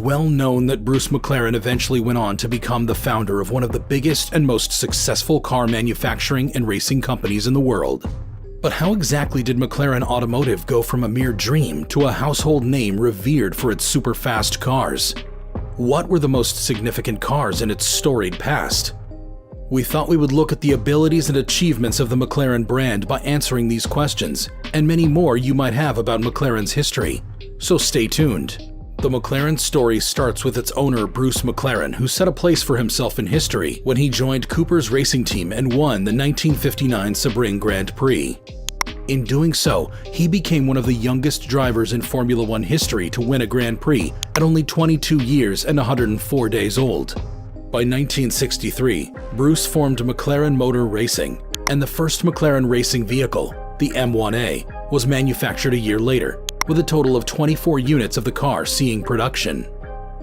well known that Bruce McLaren eventually went on to become the founder of one of the biggest and most successful car manufacturing and racing companies in the world. But how exactly did McLaren Automotive go from a mere dream to a household name revered for its super-fast cars? What were the most significant cars in its storied past? We thought we would look at the abilities and achievements of the McLaren brand by answering these questions, and many more you might have about McLaren's history. So stay tuned. The McLaren story starts with its owner Bruce McLaren, who set a place for himself in history when he joined Cooper's racing team and won the 1959 Sebring Grand Prix. In doing so, he became one of the youngest drivers in Formula One history to win a Grand Prix at only 22 years and 104 days old. By 1963, Bruce formed McLaren Motor Racing, and the first McLaren racing vehicle, the M1A, was manufactured a year later, with a total of 24 units of the car seeing production.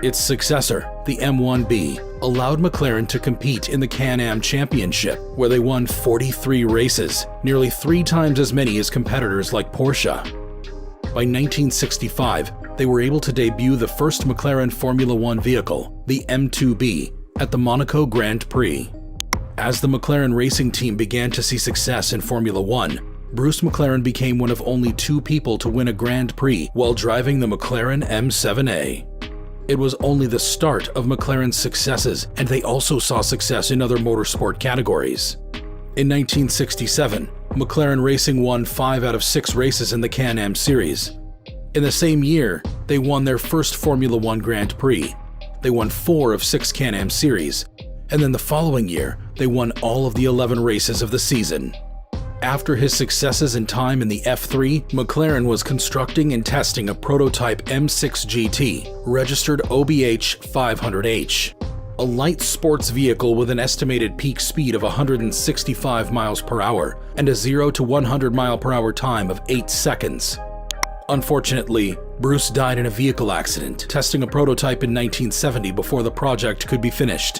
Its successor, the M1B, allowed McLaren to compete in the Can-Am Championship, where they won 43 races, nearly 3 times as many as competitors like Porsche. By 1965, they were able to debut the first McLaren Formula One vehicle, the M2B, at the Monaco Grand Prix. As the McLaren racing team began to see success in Formula One, Bruce McLaren became one of only 2 people to win a Grand Prix while driving the McLaren M7A. It was only the start of McLaren's successes, and they also saw success in other motorsport categories. In 1967, McLaren Racing won 5 out of 6 races in the Can-Am Series. In the same year, they won their first Formula One Grand Prix. They won 4 of 6 Can-Am Series, and then the following year, they won all of the 11 races of the season. After his successes in time in the F3, McLaren was constructing and testing a prototype M6 GT, registered OBH 500H, a light sports vehicle with an estimated peak speed of 165 miles per hour and a 0 to 100 mile per hour time of 8 seconds. Unfortunately, Bruce died in a vehicle accident, testing a prototype in 1970 before the project could be finished.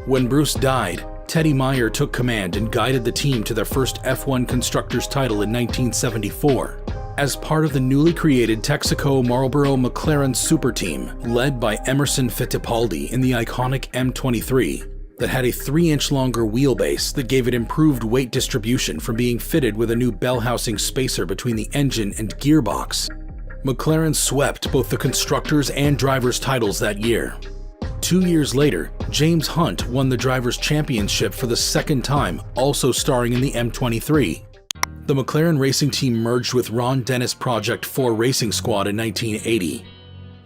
When Bruce died, Teddy Meyer took command and guided the team to their first F1 Constructors title in 1974, as part of the newly created Texaco Marlboro McLaren Super Team, led by Emerson Fittipaldi in the iconic M23, that had a 3-inch longer wheelbase that gave it improved weight distribution from being fitted with a new bell housing spacer between the engine and gearbox. McLaren swept both the Constructors and Drivers titles that year. 2 years later, James Hunt won the Drivers' Championship for the second time, also starring in the M23. The McLaren racing team merged with Ron Dennis Project 4 Racing Squad in 1980.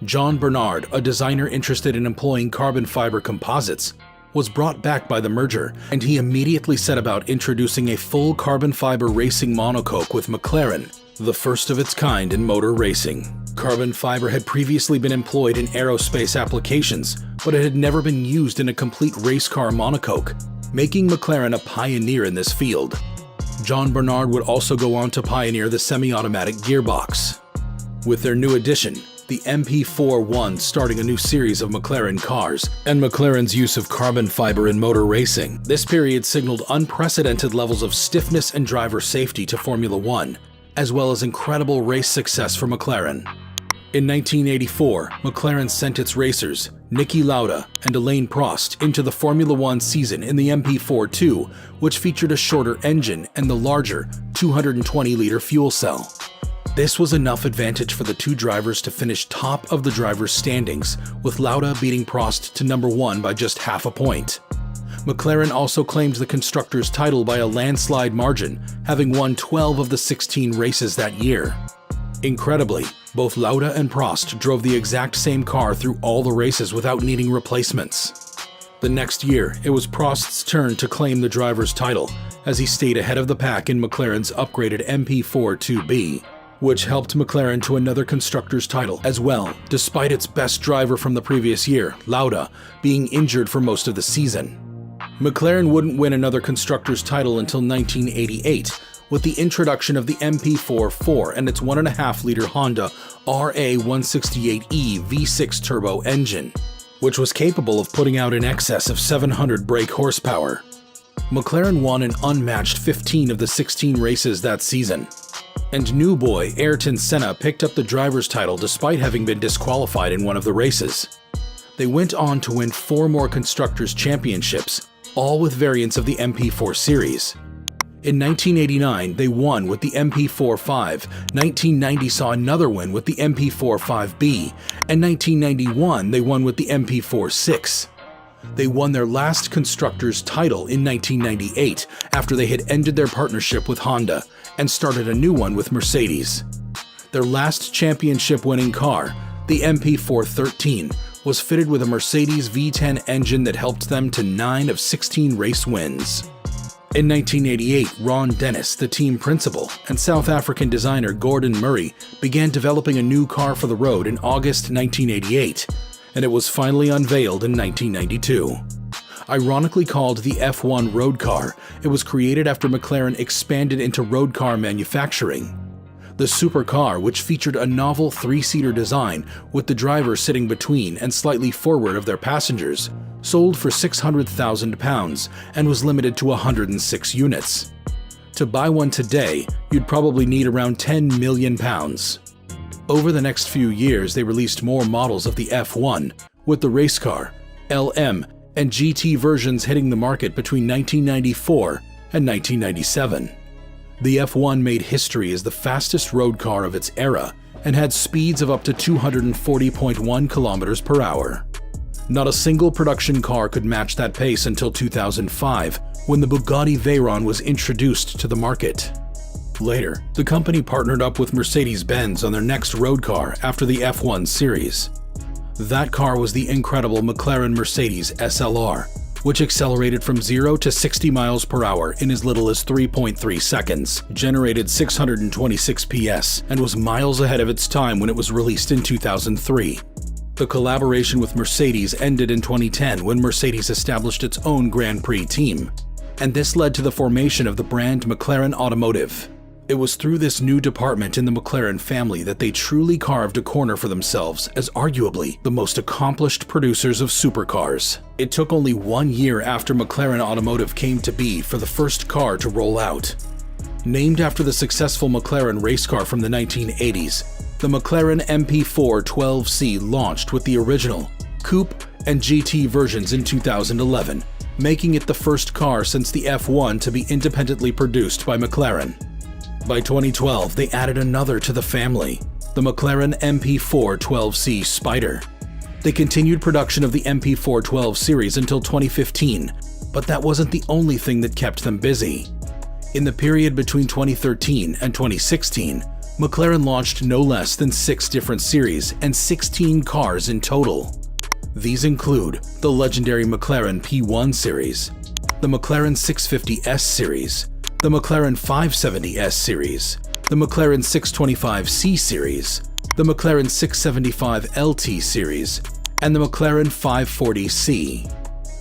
John Bernard, a designer interested in employing carbon fiber composites, was brought back by the merger, and he immediately set about introducing a full carbon fiber racing monocoque with McLaren, the first of its kind in motor racing. Carbon fiber had previously been employed in aerospace applications, but it had never been used in a complete race car monocoque, making McLaren a pioneer in this field. John Bernard would also go on to pioneer the semi-automatic gearbox. With their new addition, the MP4 won, starting a new series of McLaren cars, and McLaren's use of carbon fiber in motor racing. This period signaled unprecedented levels of stiffness and driver safety to Formula One, as well as incredible race success for McLaren. In 1984, McLaren sent its racers, Niki Lauda and Alain Prost, into the Formula One season in the MP4-2, which featured a shorter engine and the larger 220-liter fuel cell. This was enough advantage for the 2 drivers to finish top of the drivers' standings, with Lauda beating Prost to number 1 by just half a point. McLaren also claimed the Constructors' title by a landslide margin, having won 12 of the 16 races that year. Incredibly, both Lauda and Prost drove the exact same car through all the races without needing replacements. The next year, it was Prost's turn to claim the driver's title, as he stayed ahead of the pack in McLaren's upgraded MP4-2B, which helped McLaren to another Constructors' title as well, despite its best driver from the previous year, Lauda, being injured for most of the season. McLaren wouldn't win another Constructors' title until 1988, with the introduction of the MP4-4 and its 1.5-liter Honda RA168E V6 turbo engine, which was capable of putting out in excess of 700 brake horsepower. McLaren won an unmatched 15 of the 16 races that season. And new boy Ayrton Senna picked up the driver's title despite having been disqualified in one of the races. They went on to win 4 more Constructors' Championships, all with variants of the MP4 series. In 1989, they won with the MP4-5, 1990 saw another win with the MP4-5B, and 1991 they won with the MP4-6. They won their last Constructors' title in 1998 after they had ended their partnership with Honda and started a new one with Mercedes. Their last championship-winning car, the MP4-13, was fitted with a Mercedes V10 engine that helped them to 9 of 16 race wins. In 1988, Ron Dennis, the team principal, and South African designer Gordon Murray began developing a new car for the road in August 1988, and it was finally unveiled in 1992. Ironically called the F1 road car, it was created after McLaren expanded into road car manufacturing. The supercar, which featured a novel 3-seater design with the driver sitting between and slightly forward of their passengers, sold for £600,000 and was limited to 106 units. To buy one today, you'd probably need around £10 million. Over the next few years, they released more models of the F1, with the race car, LM, and GT versions hitting the market between 1994 and 1997. The F1 made history as the fastest road car of its era and had speeds of up to 240.1 kilometers per hour. Not a single production car could match that pace until 2005, when the Bugatti Veyron was introduced to the market. Later, the company partnered up with Mercedes-Benz on their next road car after the F1 series. That car was the incredible McLaren Mercedes SLR, which accelerated from 0 to 60 miles per hour in as little as 3.3 seconds, generated 626 PS, and was miles ahead of its time when it was released in 2003. The collaboration with Mercedes ended in 2010 when Mercedes established its own Grand Prix team, and this led to the formation of the brand McLaren Automotive. It was through this new department in the McLaren family that they truly carved a corner for themselves as arguably the most accomplished producers of supercars. It took only 1 year after McLaren Automotive came to be for the first car to roll out. Named after the successful McLaren race car from the 1980s, the McLaren MP4 12C launched with the original, coupe, and GT versions in 2011, making it the first car since the F1 to be independently produced by McLaren. By 2012, they added another to the family, the McLaren MP4 12C Spider. They continued production of the MP4 12 series until 2015, but that wasn't the only thing that kept them busy. In the period between 2013 and 2016, McLaren launched no less than 6 different series and 16 cars in total. These include the legendary McLaren P1 series, the McLaren 650S series, the McLaren 570S series, the McLaren 625C series, the McLaren 675LT series, and the McLaren 540C.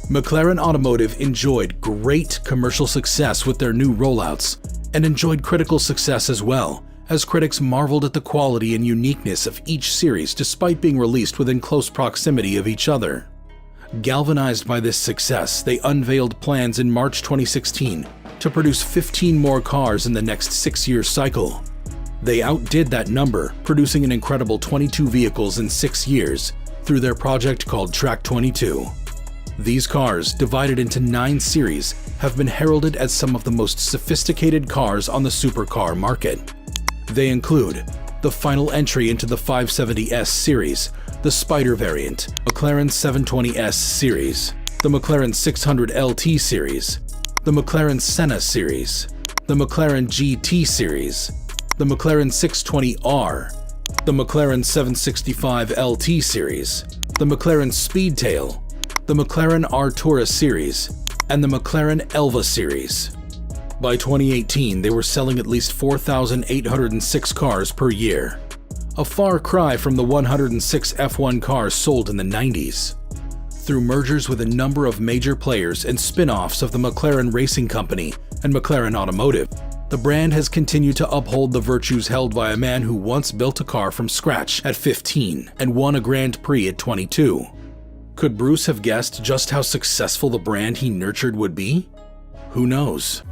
McLaren Automotive enjoyed great commercial success with their new rollouts and enjoyed critical success as well, as critics marveled at the quality and uniqueness of each series despite being released within close proximity of each other. Galvanized by this success, they unveiled plans in March 2016 to produce 15 more cars in the next 6-year cycle. They outdid that number, producing an incredible 22 vehicles in 6 years through their project called Track 22. These cars, divided into 9 series, have been heralded as some of the most sophisticated cars on the supercar market. They include the final entry into the 570S series, the Spider variant, McLaren 720S series, the McLaren 600LT series, the McLaren Senna series, the McLaren GT series, the McLaren 620R, the McLaren 765LT series, the McLaren Speedtail, the McLaren Artura series, and the McLaren Elva series. By 2018, they were selling at least 4,806 cars per year, a far cry from the 106 F1 cars sold in the 90s. Through mergers with a number of major players and spin-offs of the McLaren Racing Company and McLaren Automotive, the brand has continued to uphold the virtues held by a man who once built a car from scratch at 15 and won a Grand Prix at 22. Could Bruce have guessed just how successful the brand he nurtured would be? Who knows?